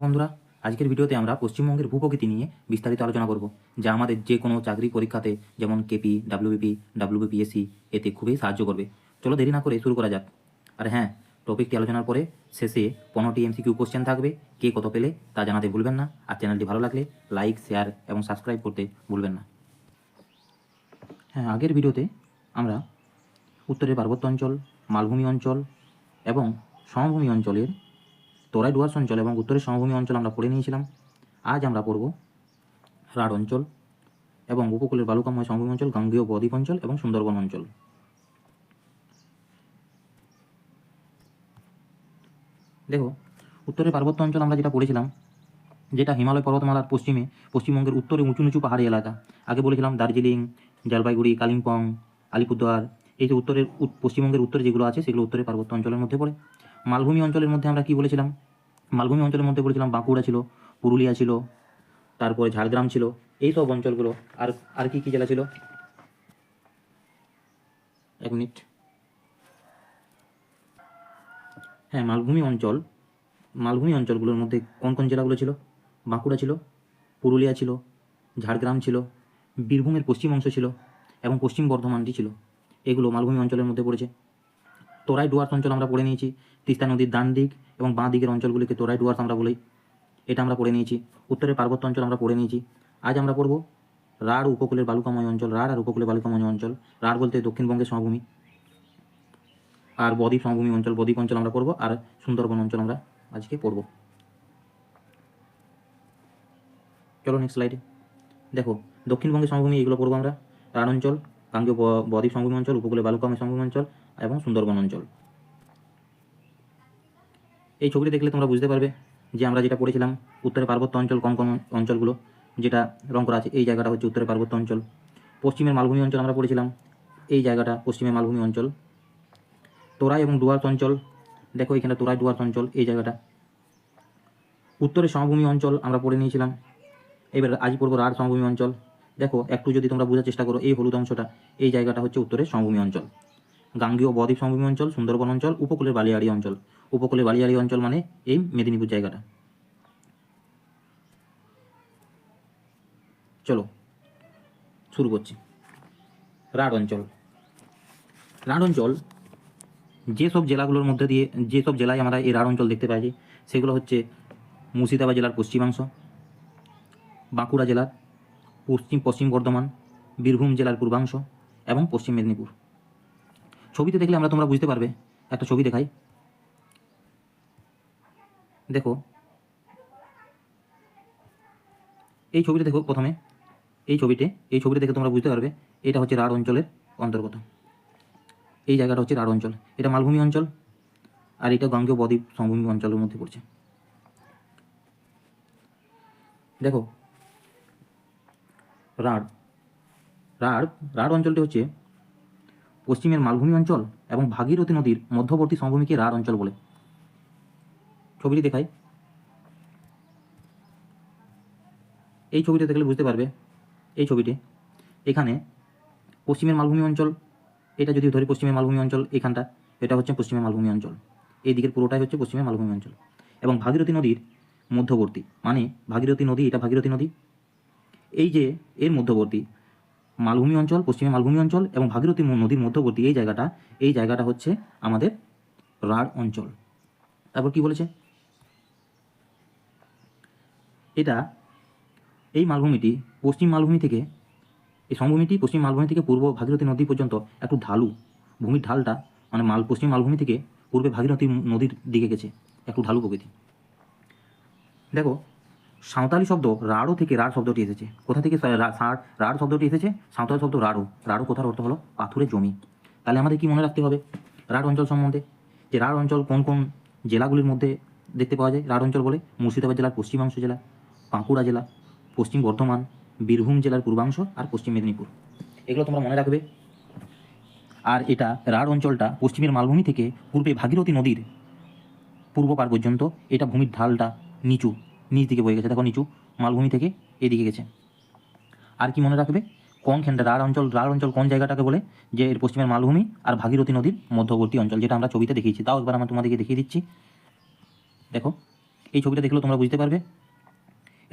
বন্ধুরা, আজকের ভিডিওতে আমরা পশ্চিমবঙ্গের ভূপ্রকৃতি নিয়ে বিস্তারিত আলোচনা করব, যা আমাদের যে কোনো চাকরি পরীক্ষাতে যেমন কেপি, ডাব্লিউবিপি, ডাব্লিউবিপিএসসি এতে খুবই সাহায্য করবে। চলো দেরি না করে শুরু করা যাক। আর হ্যাঁ, টপিকটি আলোচনার পরে শেষে 15টি এমসিকিউ কোশ্চেন থাকবে, কে কত পেলে তা জানাতে ভুলবেন না। আর চ্যানেলটি ভালো লাগলে লাইক, শেয়ার এবং সাবস্ক্রাইব করতে ভুলবেন না। হ্যাঁ, আগের ভিডিওতে আমরা উত্তরের পার্বত্য অঞ্চল, মালভূমি অঞ্চল এবং সমভূমি অঞ্চলের তরাই ডুয়ার্স অঞ্চল এবং উত্তরের সমভূমি অঞ্চল আমরা পড়ে নিয়েছিলাম। আজ আমরা পড়ব রাঢ় অঞ্চল এবং উপকূলের বালুকাময় সমভূমি অঞ্চল, গাঙ্গেয় বদ্বীপ অঞ্চল এবং সুন্দরবন অঞ্চল। দেখো, উত্তরের পার্বত্য অঞ্চল আমরা যেটা পড়েছিলাম, যেটা হিমালয় পর্বতমালার পশ্চিমে পশ্চিমবঙ্গের উত্তরে উঁচু নিচু পাহাড়ি এলাকা। আগে বলেছিলাম দার্জিলিং, জলপাইগুড়ি, কালিম্পং, আলিপুরদুয়ার, এই যে উত্তরের পশ্চিমবঙ্গের উত্তরে যেগুলো আছে সেগুলো উত্তরের পার্বত্য অঞ্চলের মধ্যে পড়ে। মালভূমি অঞ্চলের মধ্যে আমরা কি বলেছিলাম? মালভূমি অঞ্চলের মধ্যে বলেছিলাম বাঁকুড়া ছিল, পুরুলিয়া ছিল, তারপরে ঝাড়গ্রাম ছিল, এই সব অঞ্চলগুলো। আর আর কি কি জেলা ছিল? এক মিনিট। হ্যাঁ, মালভূমি অঞ্চলগুলোর মধ্যে কোন কোন জেলাগুলো ছিল? বাঁকুড়া ছিল, পুরুলিয়া ছিল, ঝাড়গ্রাম ছিল, বীরভূমের পশ্চিম অংশ ছিল এবং পশ্চিম বর্ধমানটি ছিল। এগুলো মালভূমি অঞ্চলের মধ্যে পড়েছে। তোরাই ডুয়ার্স অঞ্চল আমরা পড়ে নিয়েছি। তিস্তা নদীর ডান দিক এবং বাঁ দিকের অঞ্চলগুলিকে তোরাই ডুয়ার্স আমরা বলি, এটা আমরা পড়ে নিয়েছি। উত্তরের পার্বত্য অঞ্চল আমরা পড়ে নিয়েছি। আজ আমরা পড়ব রাঢ় উপকূলের বালুকাময় অঞ্চল। রাঢ় আর উপকূলের বালুকাময় অঞ্চল, রাঢ় বলতে দক্ষিণবঙ্গের সমভূমি, আর বদ্বীপ সমভূমি অঞ্চল, বদ্বীপ অঞ্চল আমরা পড়ব, আর সুন্দরবন অঞ্চল আমরা আজকে পড়ব। চলো নেক্সট স্লাইডে। দেখো, দক্ষিণবঙ্গের সমভূমি এগুলো পড়বো আমরা: রাঢ় অঞ্চল, গাঙ্গেয় বদ্বীপ সমভূমি অঞ্চল, উপকূলে বালুকাময় সমভূমি অঞ্চল এবং সুন্দরবন অঞ্চল। এই ছবিটি দেখলে তোমরা বুঝতে পারবে যে আমরা যেটা পড়েছিলাম উত্তরের পার্বত্য অঞ্চল কোন কোন অঞ্চলগুলো, যেটা রং করা আছে এই জায়গাটা হচ্ছে উত্তরের পার্বত্য অঞ্চল। পশ্চিমের মালভূমি অঞ্চল আমরা পড়েছিলাম, এই জায়গাটা পশ্চিমের মালভূমি অঞ্চল। তোরাই এবং ডুয়ার্স অঞ্চল, দেখো এখানে তোরাই ডুয়ার্স অঞ্চল, এই জায়গাটা। উত্তরের সমভূমি অঞ্চল আমরা পড়ে নিয়েছিলাম। এবার আজ পড়বো রাঢ় সমভূমি অঞ্চল। দেখো একটু যদি তোমরা বোঝার চেষ্টা করো, এই হলুদ অংশটা, এই জায়গাটা হচ্ছে উত্তরের সমভূমি অঞ্চল। গাঙ্গেয় বদ্বীপ সমভূমি অঞ্চল, সুন্দরবন অঞ্চল, উপকূলের বালিয়াড়ি অঞ্চল। উপকূলের বালিয়াড়ি অঞ্চল মানে এই মেদিনীপুর জায়গাটা। চলো শুরু করছি। রাঢ় অঞ্চল। রাঢ় অঞ্চল যেসব জেলাগুলোর মধ্যে দিয়ে, যেসব জেলায় আমরা এই রাঢ় অঞ্চল দেখতে পাই, সেগুলো হচ্ছে মুর্শিদাবাদ জেলার পশ্চিমাংশ, বাঁকুড়া জেলার পশ্চিম বর্ধমান, বীরভূম জেলার পূর্বাংশ এবং পশ্চিম মেদিনীপুর। ছবিতে দেখলে তোমরা বুঝতে পারবে। একটা ছবি দেখাই, দেখো এই ছবিটা দেখো প্রথমে। এই ছবিটা দেখে তোমরা বুঝতে পারবে এটা হচ্ছে রাঢ় অঞ্চলের অন্তর্গত। এই জায়গাটা হচ্ছে রাঢ় অঞ্চল, এটা মালভূমি অঞ্চল, আর এটা গাঙ্গেয় বদ্বীপ সমভূমি অঞ্চলের মধ্যে পড়ছে। দেখো রাঢ় রাঢ় রাঢ় অঞ্চলটি হচ্ছে পশ্চিমের মালভূমি অঞ্চল এবং ভাগীরথী নদীর মধ্যবর্তী সমভূমিকে রাঢ় অঞ্চল বলে। ছবিটি দেখাই, এই ছবিটা দেখলে বুঝতে পারবে। এই ছবিটি এখানে পশ্চিমের মালভূমি অঞ্চল, এটা যদি ধরি পশ্চিমের মালভূমি অঞ্চল, এখানটা এটা হচ্ছে পশ্চিমের মালভূমি অঞ্চল, এই দিকের পুরোটাই হচ্ছে পশ্চিমের মালভূমি অঞ্চল। এবং ভাগীরথী নদীর মধ্যবর্তী, মানে ভাগীরথী নদী, এটা ভাগীরথী নদী, এই যে এর মধ্যবর্তী মালভূমি অঞ্চল, পশ্চিমে মালভূমি অঞ্চল এবং ভাগীরথী নদীর মধ্যবর্তী এই জায়গাটা হচ্ছে আমাদের রাঢ় অঞ্চল। তারপর কি বলেছে? এটা এই মালভূমিটি পশ্চিম মালভূমি থেকে, এই সমভূমিটি পশ্চিম মালভূমি থেকে পূর্ব ভাগীরথী নদী পর্যন্ত একটু ঢালু। ভূমির ঢালটা মানে পশ্চিম মালভূমি থেকে পূর্বে ভাগীরথী নদীর দিকে গেছে, একটু ঢালু প্রকৃতি। দেখো, সাঁওতালি শব্দ রাঢ় থেকে রাঢ় শব্দটি এসেছে। কোথা থেকে রাঢ় শব্দটি এসেছে? সাঁওতালি শব্দ রাঢ়। রাঢ় কথার অর্থ হলো পাথুরে জমি। তাহলে আমাদের কি মনে রাখতে হবে রাঢ় অঞ্চল সম্বন্ধে? যে রাঢ় অঞ্চল কোন কোন জেলাগুলির মধ্যে দেখতে পাওয়া যায় রাঢ় অঞ্চল বলে? মুর্শিদাবাদ জেলার পশ্চিমাংশ জেলা, বাঁকুড়া জেলা, পশ্চিম বর্ধমান, বীরভূম জেলার পূর্বাংশ আর পশ্চিম মেদিনীপুর। এগুলো তোমরা মনে রাখবে। আর এটা রাঢ় অঞ্চলটা পশ্চিমের মালভূমি থেকে পূর্বে ভাগীরথী নদীর পূর্ব পার পর্যন্ত, এটা ভূমির ঢালটা নিচু, নিচ দিকে বয়ে গেছে। দেখো নিচু, মালভূমি থেকে এদিকে গেছে। আর কি মনে রাখবে? কোনখানটা রাঢ় অঞ্চল কোন জায়গাটাকে বলে? যে এর পশ্চিমের মালভূমি আর ভাগীরথী নদীর মধ্যবর্তী অঞ্চল, যেটা আমরা ছবিতে দেখিয়েছি। তাও একবার আমরা তোমাদেরকে দেখিয়ে দিচ্ছি। দেখো, এই ছবিটা দেখলেও তোমরা বুঝতে পারবে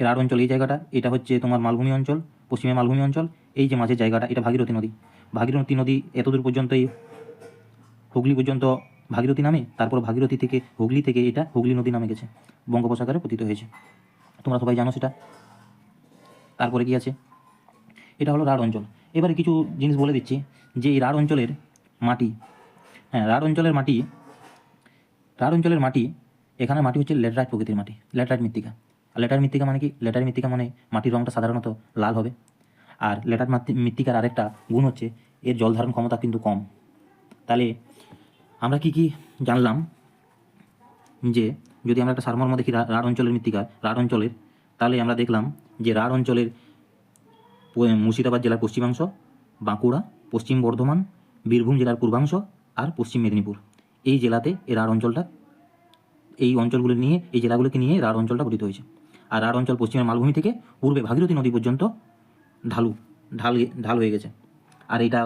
রাঢ় অঞ্চল এই জায়গাটা, এটা হচ্ছে তোমার মালভূমি অঞ্চল, পশ্চিমে মালভূমি অঞ্চল। এই যে মাঝের জায়গাটা এটা ভাগীরথী নদী। ভাগীরথী নদী এতদূর পর্যন্ত এই হুগলি পর্যন্ত ভাগীরথী নামে, তারপর ভাগীরথী থেকে হুগলি থেকে এটা হুগলি নদী নামে গেছে, বঙ্গোপসাগরে পতিত হয়েছে। তোমরা সবাই জানো সেটা। তারপরে কি আছে, এটা হলো রাঢ় অঞ্চল। এবারে কিছু জিনিস বলে দিচ্ছি যে এই রাঢ় অঞ্চলের মাটি, হ্যাঁ রাঢ় অঞ্চলের মাটি, এখানে মাটি হচ্ছে ল্যাটেরাইট প্রকৃতির মাটি, ল্যাটেরাইট মৃত্তিকা। আর ল্যাটেরাইট মৃত্তিকা মানে কি? ল্যাটেরাইট মৃত্তিকা মানে মাটির রঙটা সাধারণত লাল হবে। আর ল্যাটেরাইট মৃত্তিকার আরেকটা গুণ হচ্ছে এর জল ধারণ ক্ষমতা কিন্তু কম। তাহলে আমরা কি জানলাম যে যদি আমরা একটা সারমর্ম দেখি রাঢ় অঞ্চলের মৃত্তিকা, রাঢ় অঞ্চলের, তাহলে আমরা দেখলাম যে রাঢ় অঞ্চলের মুর্শিদাবাদ জেলার পশ্চিমাংশ, বাঁকুড়া, পশ্চিম বর্ধমান, বীরভূম জেলার পূর্বাংশ আর পশ্চিম মেদিনীপুর, এই জেলাতে এই রাঢ় অঞ্চলটা, এই অঞ্চলগুলো নিয়ে, এই জেলাগুলোকে নিয়ে রাঢ় অঞ্চলটা গঠিত হয়েছে। আর রাঢ় অঞ্চল পশ্চিমের মালভূমি থেকে পূর্বে ভাগীরথী নদী পর্যন্ত ঢাল হয়ে গেছে। আর এইটা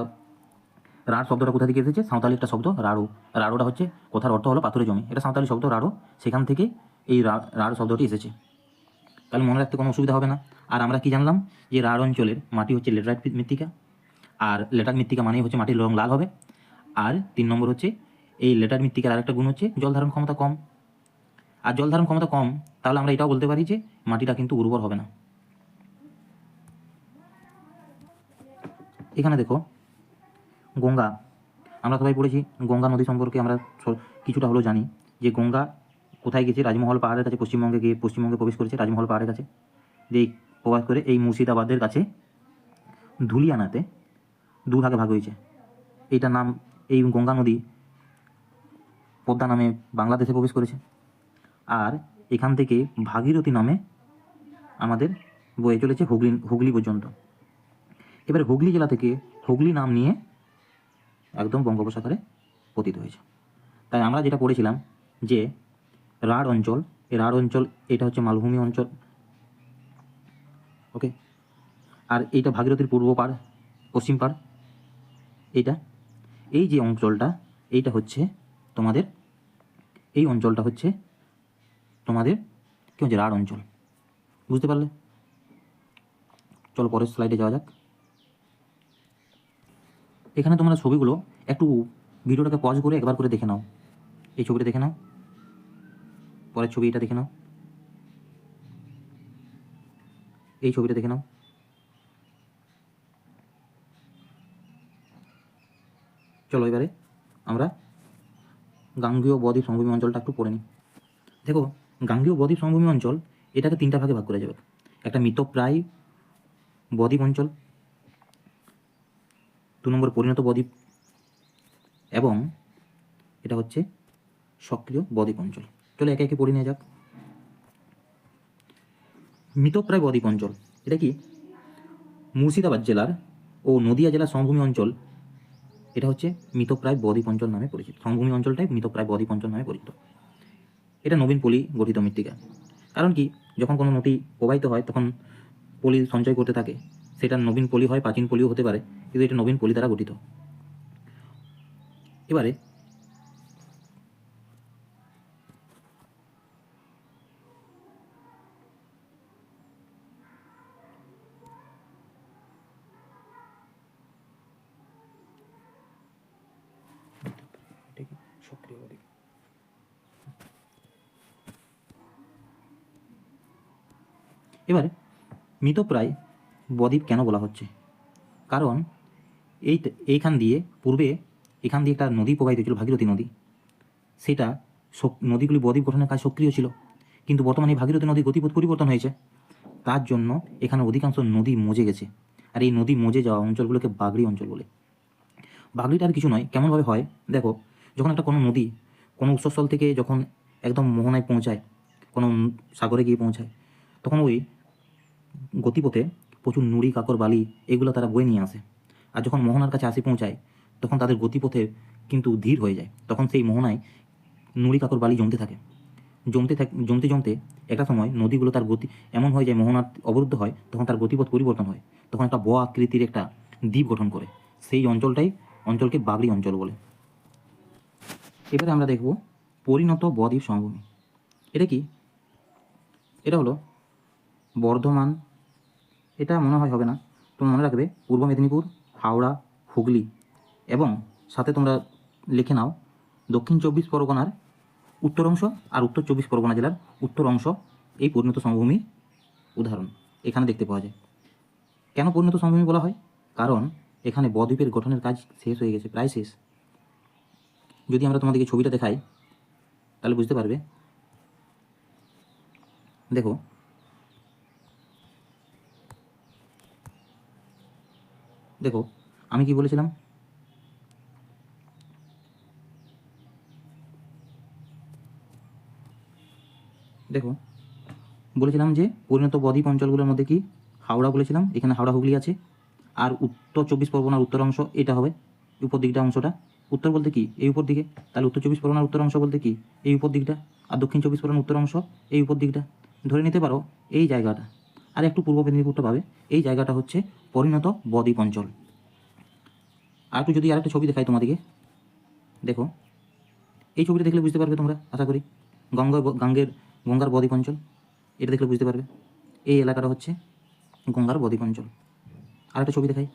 রাঢ় শব্দটা কোথা থেকে এসেছে? সাঁওতালি একটা শব্দ রাঢ়। রাঢ়টা হচ্ছে কথার অর্থ হলো পাথুরে জমি, এটা সাঁওতালি শব্দ রাঢ়, সেখান থেকে এই রাঢ় শব্দটি এসেছে। তাহলে মনে রাখতে কোনো অসুবিধা হবে না। আর আমরা কি জানলাম যে রাঢ় অঞ্চলের মাটি হচ্ছে ল্যাটেরাইট মৃত্তিকা, আর ল্যাটেরাইট মৃত্তিকা মানেই হচ্ছে মাটির রং লাল হবে। আর 3 নম্বর হচ্ছে এই ল্যাটেরাইট মৃত্তিকার আরেকটা গুণ হচ্ছে জল ধারণ ক্ষমতা কম। আর জল ধারণ ক্ষমতা কম, তাহলে আমরা এটাও বলতে পারি যে মাটিটা কিন্তু উর্বর হবে না। এখানে দেখো গঙ্গা, আমরা সবাই পড়েছি গঙ্গা নদী সম্পর্কে, আমরা কিছুটা হলেও জানি যে গঙ্গা কোথায় গেছে? রাজমহল পাহাড়ের কাছে, পশ্চিমবঙ্গে প্রবেশ করেছে রাজমহল পাহাড়ের কাছে, যে প্রবেশ করে এই মুর্শিদাবাদের কাছে ধুলিয়ানাতে 2 ভাগে ভাগ হয়েছে। এইটার নাম, এই গঙ্গা নদী পদ্মা নামে বাংলাদেশে প্রবেশ করেছে। আর এখান থেকে ভাগীরথী নামে আমাদের বয়ে চলেছে হুগলি পর্যন্ত। এবারে হুগলি জেলা থেকে হুগলি নাম নিয়ে একদম বঙ্গোপসাগরে পতিত হয়েছে। তাই আমরা যেটা পড়েছিলাম যে রাঢ় অঞ্চল, এই রাঢ় অঞ্চল এটা হচ্ছে মালভূমি অঞ্চল, ওকে। আর এইটা ভাগীরথীর পূর্ব পাড়, পশ্চিম পাড়, এইটা, এই যে অঞ্চলটা, এইটা হচ্ছে তোমাদের, এই অঞ্চলটা হচ্ছে তোমাদের কি হচ্ছে? রাঢ় অঞ্চল। বুঝতে পারলে? চলো পরের স্লাইডে যাওয়া যাক। এখানে তোমরা ছবিগুলো একটু ভিডিওটাকে পজ করে একবার করে দেখে নাও। এই ছবিটা দেখে নাও, পরের ছবি এটা দেখে নাও, এই ছবিটা দেখে নাও। চলো এবারে আমরা গাঙ্গেয় বদ্বীপ সমভূমি অঞ্চলটা একটু পড়ে নিই। দেখো গাঙ্গেয় বদ্বীপ সমভূমি অঞ্চল এটাকে 3টা ভাগে ভাগ করা যাবে। একটা মৃতপ্রায় বদ্বীপ অঞ্চল, 2 নম্বর পরিণত বদ্বীপ, এবং এটা হচ্ছে সক্রিয় বদ্বীপ অঞ্চল। চলো একে একে পড়ে নিয়ে যাক। মৃতপ্রায় বদ্বীপ অঞ্চল এটা কি? মুর্শিদাবাদ জেলার ও নদিয়া জেলার সমভূমি অঞ্চল, এটা হচ্ছে মৃতপ্রায় বদ্বীপ অঞ্চল নামে পরিচিত। সমভূমি অঞ্চলটাই মৃতপ্রায় বদ্বীপ অঞ্চল নামে পরিচিত। এটা নবীন পলি গঠিত মৃত্তিকা। কারণ কি, যখন কোনো নদী প্রবাহিত হয় তখন পলি সঞ্চয় করতে থাকে, সেটা নবীন পলি হয়, প্রাচীন পলিও হতে পারে, কিন্তু এটা নবীন পলি দ্বারা গঠিত। এবারে সক্রিয় বদ্বীপ, এবারে মৃতপ্রায় বদ্বীপ কেন বলা হচ্ছে? কারণ এইখান দিয়ে পূর্বে এখান দিয়ে একটা নদী প্রবাহিত ছিল, ভাগীরথী নদী, সেটা নদীগুলি বদ্বীপ গঠনের কাজ সক্রিয় ছিল। কিন্তু বর্তমানে ভাগীরথী নদীর গতিপথ পরিবর্তন হয়েছে, তার জন্য এখানে অধিকাংশ নদী মজে গেছে। আর এই নদী মজে যাওয়া অঞ্চলগুলোকে বাগড়ি অঞ্চল বলে। বাগড়িটা আর কিছু নয়, কেমনভাবে হয় দেখো, যখন একটা কোনো নদী কোনো উৎসস্থল থেকে যখন একদম মোহনায় পৌঁছায়, কোনো সাগরে গিয়ে পৌঁছায়, তখন ওই গতিপথে প্রচুর নুড়ি, কাকর, বালি এগুলো তারা বয়ে নিয়ে আসে। আর যখন মোহনার কাছে আসে পৌঁছায়, তখন তাদের গতিপথে কিন্তু ধীর হয়ে যায়। তখন সেই মোহনায় নুড়ি, কাকর, বালি জমতে জমতে একটা সময় নদীগুলো তার গতি এমন হয়ে যায়, মোহনার অবরুদ্ধ হয়, তখন তার গতিপথ পরিবর্তন হয়, তখন একটা ব আকৃতির একটা দ্বীপ গঠন করে। সেই অঞ্চলকে বাগড়ি অঞ্চল বলে। এবারে আমরা দেখব পরিণত বদ্বীপ সমভূমি। এটা কি? এটা হলো বর্ধমান, এটা মনে হয় হবে না, তোমরা মনে রাখবে পূর্ব মেদিনীপুর, হাওড়া, হুগলি এবং সাথে তোমরা লিখে নাও দক্ষিণ চব্বিশ পরগনার উত্তর অংশ আর উত্তর চব্বিশ পরগনা জেলার উত্তর অংশ এই পরিণত সমভূমির উদাহরণ এখানে দেখতে পাওয়া যায়। কেন পরিণত সমভূমি বলা হয়? কারণ এখানে বদ্বীপের গঠনের কাজ শেষ হয়ে গেছে, প্রায় শেষ। যদি আমরা তোমাদেরকে ছবিটা দেখাই তাহলে বুঝতে পারবে। দেখো, দেখো আমি কি বলেছিলাম, দেখো বলেছিলাম যে পরিণত বদ্বীপ অঞ্চলগুলোর মধ্যে কি হাওড়া বলেছিলাম, এখানে হাওড়া হুগলি আছে। আর উত্তর চব্বিশ পরগনার উত্তর অংশ এটা হবে উপর দিকটা অংশটা। উত্তর বলতে কি এই উপর দিকে, তাহলে উত্তর চব্বিশ পরগনার উত্তর অংশ বলতে কি এই উপর দিকটা, আর দক্ষিণ চব্বিশ পরগনার উত্তর অংশ এই উপর দিকটা। ধরে নিতে পারো এই জায়গাটা, আর একটু পূর্ব মেদিনীপুরটা পাবে, এই জায়গাটা হচ্ছে পরিণত বদ্বীপ অঞ্চল। আর একটু যদি আরেকটা ছবি দেখাই তোমাদেরকে, দেখো এই ছবিটা দেখলে বুঝতে পারবে তোমরা, আশা করি গঙ্গার বদ্বীপ অঞ্চল, এটা দেখলে বুঝতে পারবে এই এলাকাটা হচ্ছে গঙ্গার বদ্বীপ অঞ্চল। আরেকটা ছবি দেখাই,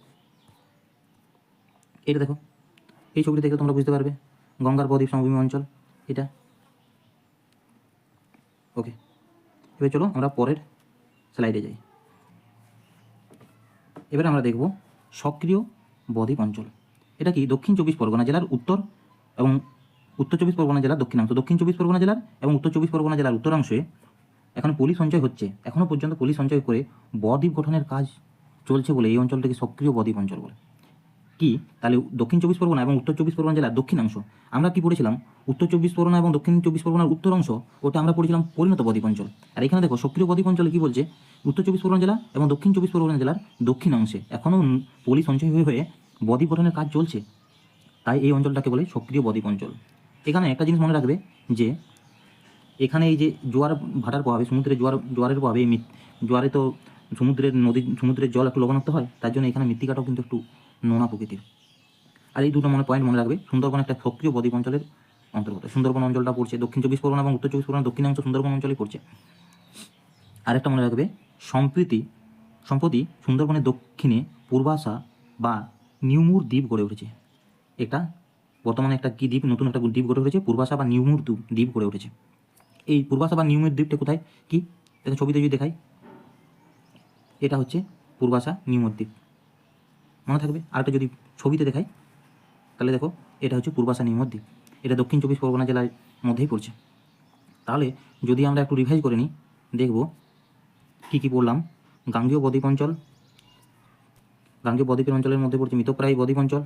এটা দেখো, এই ছবিটা দেখে তোমরা বুঝতে পারবে গঙ্গার বদ্বীপ সমভূমি অঞ্চল এটা। ওকে, এবার চলো আমরা পরের স্লাইডে যাই। এবার আমরা দেখব সক্রিয় বদ্বীপ অঞ্চল। এটা কি দক্ষিণ চব্বিশ পরগনা জেলার উত্তর এবং উত্তর চব্বিশ পরগনা জেলার দক্ষিণাংশ, দক্ষিণ চব্বিশ পরগনা জেলার এবং উত্তর চব্বিশ পরগনা জেলার উত্তরাংশে এখন পলি সঞ্চয় হচ্ছে, এখনও পর্যন্ত পলি সঞ্চয় করে বদ্বীপ গঠনের কাজ চলছে বলে এই অঞ্চলটাকে সক্রিয় বদ্বীপ অঞ্চল বলে। কি তাহলে দক্ষিণ চব্বিশ পরগনা এবং উত্তর চব্বিশ পরগনা জেলার দক্ষিণাংশ আমরা কি পড়েছিলাম, উত্তর চব্বিশ পরগনা এবং দক্ষিণ চব্বিশ পরগনার উত্তর অংশ ওটা আমরা পড়েছিলাম পরিণত বদ্বীপ অঞ্চল। আর এখানে দেখো সক্রিয় বদ্বীপ অঞ্চলে কি বলছে, উত্তর চব্বিশ পরগনা জেলা এবং দক্ষিণ চব্বিশ পরগনা জেলার দক্ষিণাংশে এখনও পলি সঞ্চয় হয়ে হয়ে বদ্বীপ গঠনের কাজ চলছে, তাই এই অঞ্চলটাকে বলে সক্রিয় বদ্বীপ অঞ্চল। এখানে একটা জিনিস মনে রাখবে যে এখানে এই যে জোয়ার ভাটার প্রভাবে, সমুদ্রের জোয়ারের প্রভাবে জোয়ারে তো সমুদ্রের জল একটু লবণাক্ত হয়, তার জন্য এখানে মৃত্তিকাটাও কিন্তু একটু নোনা প্রকৃতির। আর এই দুটো পয়েন্ট মনে রাখবে, সুন্দরবন একটা সক্রিয় বদ্বীপ অঞ্চলের অন্তর্গত। সুন্দরবন অঞ্চলটা পড়ছে দক্ষিণ চব্বিশ পরগনা এবং উত্তর চব্বিশ পরগনা দক্ষিণাংশ সুন্দরবন অঞ্চলে পড়ছে। আরেকটা মনে রাখবে, সম্প্রতি সুন্দরবনের দক্ষিণে পূর্বাশা বা নিউমুর দ্বীপ গড়ে উঠেছে। এটা বর্তমানে একটা কি দ্বীপ, নতুন একটা দ্বীপ গড়ে উঠেছে, পূর্বাশা বা নিউমুর দ্বীপ গড়ে উঠেছে। এই পূর্বাশা বা নিউমুর দ্বীপটা কোথায়, কি দেখো ছবিতে যদি দেখাই, এটা হচ্ছে পূর্বাশা নিউমুর দ্বীপ, মনে থাকবে। আরেকটা যদি ছবিতে দেখাই তাহলে দেখো এটা হচ্ছে পূর্বাশা নিউমুর দ্বীপ, এটা দক্ষিণ চব্বিশ পরগনা জেলার মধ্যেই পড়ছে। তাহলে যদি আমরা একটু রিভাইজ করে নিই, দেখব কী কী পড়লাম। গাঙ্গেয় বদ্বীপ অঞ্চল, গাঙ্গেয় বদ্বীপের অঞ্চলের মধ্যে পড়ছে মৃতপ্রায় বদ্বীপ অঞ্চল,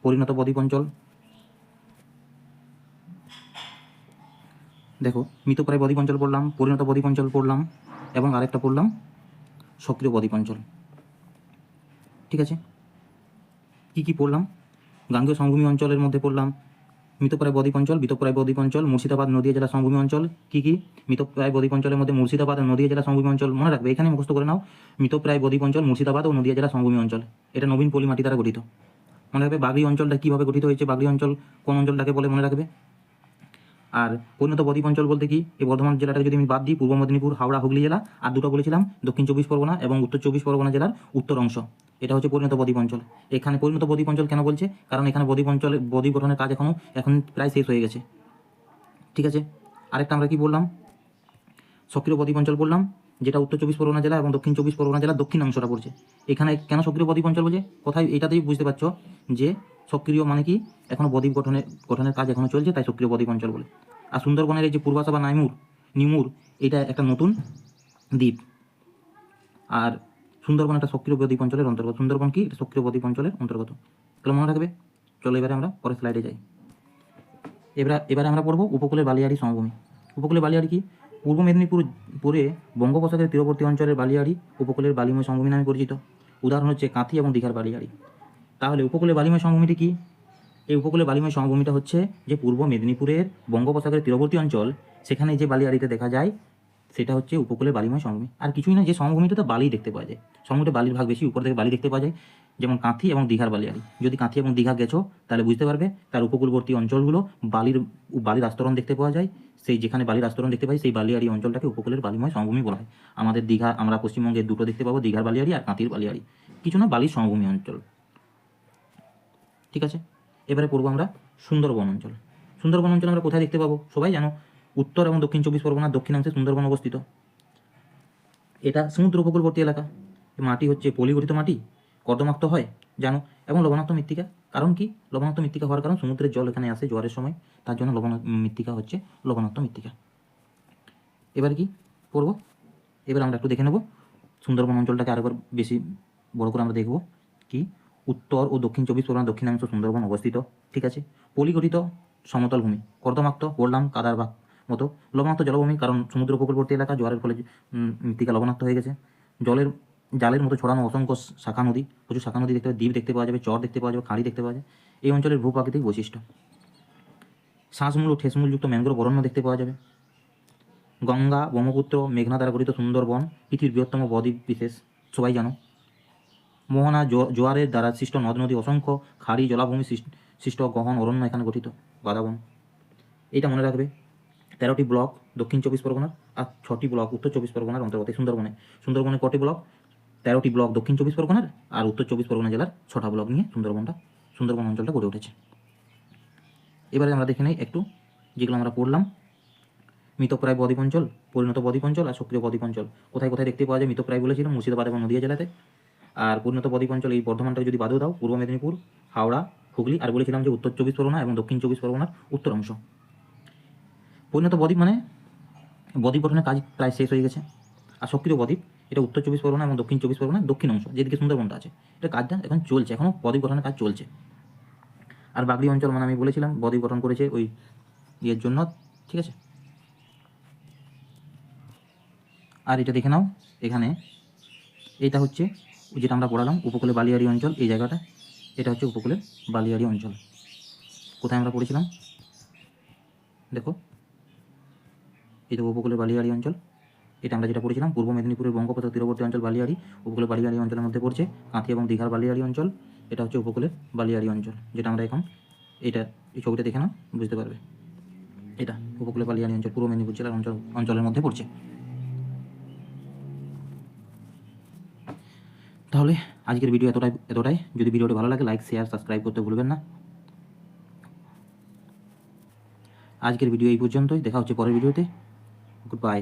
পরিণত বদ্বীপ অঞ্চল, দেখো মৃতপ্রায় বদ্বীপ অঞ্চল পড়লাম, পরিণত বদ্বীপ অঞ্চল পড়লাম এবং আরেকটা পড়লাম সক্রিয় বদ্বীপ অঞ্চল। ঠিক আছে, কী কী পড়লাম, গাঙ্গেয় সমভূমি অঞ্চলের মধ্যে পড়লাম মৃতপ্রায় বদ্বীপ অঞ্চল, মৃতপ্রায় বদ্বীপ অঞ্চল, মুর্শিদাবাদ নদীয়া জেলা সমভূমি অঞ্চল। কী কী, মৃতপ্রায় বদ্বীপ অঞ্চলের মধ্যে মুর্শিদাবাদ ও নদীয়া জেলা সমভূমি অঞ্চল, মনে রাখবে এখানে মুখস্থ করে নাও, মৃতপ্রায় বদ্বীপ অঞ্চল, মুর্শিদাবাদ ও নদীয়া জেলা সমভূমি অঞ্চল, এটা নবীন পলি মাটি দ্বারা গঠিত। মনে রাখবে বাগড়ি অঞ্চলটা কীভাবে গঠিত হয়েছে, বাগড়ি অঞ্চল কোন অঞ্চলটাকে বলে মনে রাখবে। আর পরিণত বদ্বীপ অঞ্চল বলতে কি, এই বর্ধমান জেলাটাকে যদি আমি বাদ দিই, পূর্ব মেদিনীপুর, হাওড়া, হুগলি জেলা, আর দুটো বলেছিলাম দক্ষিণ চব্বিশ পরগনা এবং উত্তর চব্বিশ পরগনা জেলার উত্তর অংশ, এটা হচ্ছে পরিণত বদ্বীপ অঞ্চল। এখানে পরিণত বদ্বীপ অঞ্চল কেন বলছে, কারণ এখানে বদ্বীপ গঠনের কাজ এখন প্রায় শেষ হয়ে গেছে। ঠিক আছে, আরেকটা আমরা কি বললাম, সক্রিয় বদ্বীপ অঞ্চল বললাম, যেটা উত্তর চব্বিশ পরগনা জেলা এবং দক্ষিণ চব্বিশ পরগনা জেলার দক্ষিণ অংশটা পড়ছে। এখানে কেন সক্রিয় বদ্বীপ অঞ্চল বলছে, কোথায় এটাতেই বুঝতে পারছো যে সক্রিয় মানে কি, এখনও বদ্বীপ গঠনের কাজ এখনও চলছে, তাই সক্রিয় বদ্বীপ অঞ্চল বলে। আর সুন্দরবনের এই যে পূর্বাশা বা নিমুর এটা একটা নতুন দ্বীপ, আর সুন্দরবন একটা সক্রিয় বদ্বীপ অঞ্চলের অন্তর্গত। সুন্দরবন কি, এটা সক্রিয় বদ্বীপ অঞ্চলের অন্তর্গত। তাহলে মনে রাখবে। চলো এবারে আমরা পরের স্লাইডে যাই। এবারে আমরা পড়বো উপকূলের বালিয়াড়ি সমভূমি। উপকূলের বালিয়াড়ি কি, পূর্ব মেদিনীপুরে বঙ্গোপসাগরের তীরবর্তী অঞ্চলের বালিয়াড়ি উপকূলের বালিময় সমভূমি নামে পরিচিত। উদাহরণ হচ্ছে কাঁথি এবং দীঘার বালিয়াড়ি। তাহলে উপকূলের বালিময় সমভূমিটি কি, এই উপকূলের বালিময় সমভূমিটা হচ্ছে যে পূর্ব মেদিনীপুরের বঙ্গোপসাগরের তীরবর্তী অঞ্চল, সেখানে যে বালিয়াড়িতে দেখা যায় সেটা হচ্ছে উপকূলের বালিময় সমভূমি। আর কিছুই না, যে সমভূমিটাতে বালি দেখতে পাওয়া যায়, সমভূমিতে বালির ভাগ বেশি, উপর থেকে বালি দেখতে পাওয়া যায়, যেমন কাঁথি এবং দীঘার বালিয়াড়ি। যদি কাঁথি এবং দীঘা গেছো তাহলে বুঝতে পারবে তার উপকূলবর্তী অঞ্চলগুলো বালির আস্তরণ দেখতে পাওয়া যায়, সেই যেখানে বালির আস্তরণ দেখতে পাই সেই বালিয়াড়ি অঞ্চলটাকে উপকূলের বালিময় সমভূমি বলা হয়। আমাদের দীঘা, আমরা পশ্চিমবঙ্গে দুটো দেখতে পাবো, দীঘার বালিয়াড়ি আর কাঁথির বালিয়াড়ি, কিছু না বালির সমভূমি অঞ্চল। ঠিক আছে, এবারে পড়বো আমরা সুন্দরবন অঞ্চল। সুন্দরবন অঞ্চল আমরা কোথায় দেখতে পাবো? সবাই জানো, উত্তর এবং দক্ষিণ 24 পরগনার দক্ষিণাংশে সুন্দরবন অবস্থিত। এটা সমুদ্র উপকূলবর্তী এলাকা। মাটি হচ্ছে পলিগঠিত মাটি, কর্দমাক্ত হয় জানো, এবং লবণাক্ত মৃত্তিকা। কারণ কি? লবণাক্ত মৃত্তিকা হওয়ার কারণ সমুদ্রের জল এখানে আসে জোয়ারের সময়, তার জন্য মৃত্তিকা হচ্ছে লবণাক্ত মৃত্তিকা। এবার কি পড়ব? এবার আমরা একটু দেখে নেব সুন্দরবন অঞ্চলটাকে আরেকবার বেশি বড় করে আমরা দেখব। কি? উত্তর ও দক্ষিণ 24 পরগনার দক্ষিণাংশ সুন্দরবন অবস্থিত। ঠিক আছে, পলিগঠিত সমতল ভূমি, কর্দমাক্ত, বললাম কাদার বা মতো, লবণাক্ত জলভূমি, কারণ সমুদ্র উপকূলবর্তী এলাকা, জোয়ারের ফলে মৃত্তিকা লবণাক্ত হয়ে গেছে। জালের মতো ছড়ানো অসংখ্য শাখা নদী, প্রচুর শাখা নদী দেখতে পাওয়া, দ্বীপ দেখতে পাওয়া যাবে, চর দেখতে পাওয়া যাবে, খাঁড়ি দেখতে পাওয়া যায়। এই অঞ্চলের ভূপ্রাকৃতিক বৈশিষ্ট্য। শ্বাসমূল ও ঠেসমূলযুক্ত ম্যানগ্রোভ অরণ্য দেখতে পাওয়া যাবে। গঙ্গা, ব্রহ্মপুত্র, মেঘনা দ্বারা গঠিত সুন্দরবন পৃথিবীর বৃহত্তম বদ্বীপ বিশেষ, সবাই জানো। মোহনা, জোয়ারের দ্বারা সৃষ্ট নদ নদী, অসংখ্য খাড়ি, জলাভূমি সৃষ্ট গহন অরণ্য এখানে গঠিত, বাদাবন। এইটা মনে রাখবে। 13টি ব্লক দক্ষিণ 24 পরগনার আর 6টি ব্লক উত্তর 24 পরগনার অন্তর্গত সুন্দরবনে কটি ব্লক? 13টি ব্লক দক্ষিণ 24 পরগনার আর উত্তর 24 পরগনা জেলার 6টা ব্লক নিয়ে সুন্দরবন অঞ্চলটা গড়ে উঠেছে। এবারে আমরা দেখে নেই একটু যেগুলো আমরা পড়লাম। মৃতপ্রায় বদ্বীপ অঞ্চল, পরিণত বদ্বীপ অঞ্চল আর সক্রিয় বদ্বীপ অঞ্চল কোথায় কোথায় দেখতে পাওয়া যায়? মৃতপ্রায় বলেছিলাম মুর্শিদাবাদ এবং নদিয়া জেলাতে। আর পরিণত বদ্বীপ অঞ্চল এই বর্ধমানটাকে যদি বাদেও দাও, পূর্ব মেদিনীপুর, হাওড়া, হুগলি, আর বলেছিলাম যে উত্তর 24 পরগনা এবং দক্ষিণ 24 পরগনার উত্তর অংশ। পরিণত বদ্বীপ মানে বদ্বীপ গঠনের কাজ প্রায় শেষ হয়ে গেছে। আর সক্রিয় বদ্বীপ এটা উত্তর 24 পরগনা এবং দক্ষিণ 24 পরগনার দক্ষিণ অংশ, যেদিকে সুন্দরবনটা আছে, এটা কাজটা এখন চলছে, এখনও বদ্বীপ গঠনের কাজ চলছে। আর বাগড়ি অঞ্চল মানে আমি বলেছিলাম বদ্বীপ গঠন করেছে ওই ইয়ের জন্য। ঠিক আছে, আর এটা দেখে নাও, এখানে এটা হচ্ছে যেটা আমরা পড়ালাম উপকূলে বালিয়াড়ি অঞ্চল, এই জায়গাটা, এটা হচ্ছে উপকূলের বালিয়াড়ি অঞ্চল। কোথায় আমরা পড়েছিলাম? দেখো, এই তো উপকূলের বালিয়াড়ি অঞ্চল, এটা আমরা যেটা পড়েছিলাম পূর্ব মেদিনীপুরের বঙ্গোপসাগর তীরবর্তী অঞ্চল বালিয়াড়ি, উপকূলের বালিয়াড়ি অঞ্চলের মধ্যে পড়ছে। কাঁথি এবং দীঘার বালিয়াড়ি অঞ্চল, এটা হচ্ছে উপকূলের বালিয়াড়ি অঞ্চল, যেটা আমরা এখন এই ছবিটা দেখে নাও বুঝতে পারবে। এটা উপকূলের বালিয়াড়ি অঞ্চল পূর্ব মেদিনীপুর জেলার অঞ্চলের মধ্যে পড়ছে। তাহলে আজকের ভিডিও এতটাই। যদি ভিডিওটি ভালো লাগে লাইক, শেয়ার, সাবস্ক্রাইব করতে ভুলবেন না। আজকের ভিডিও এই পর্যন্তই, দেখা হচ্ছে পরের ভিডিওতে। Good bye.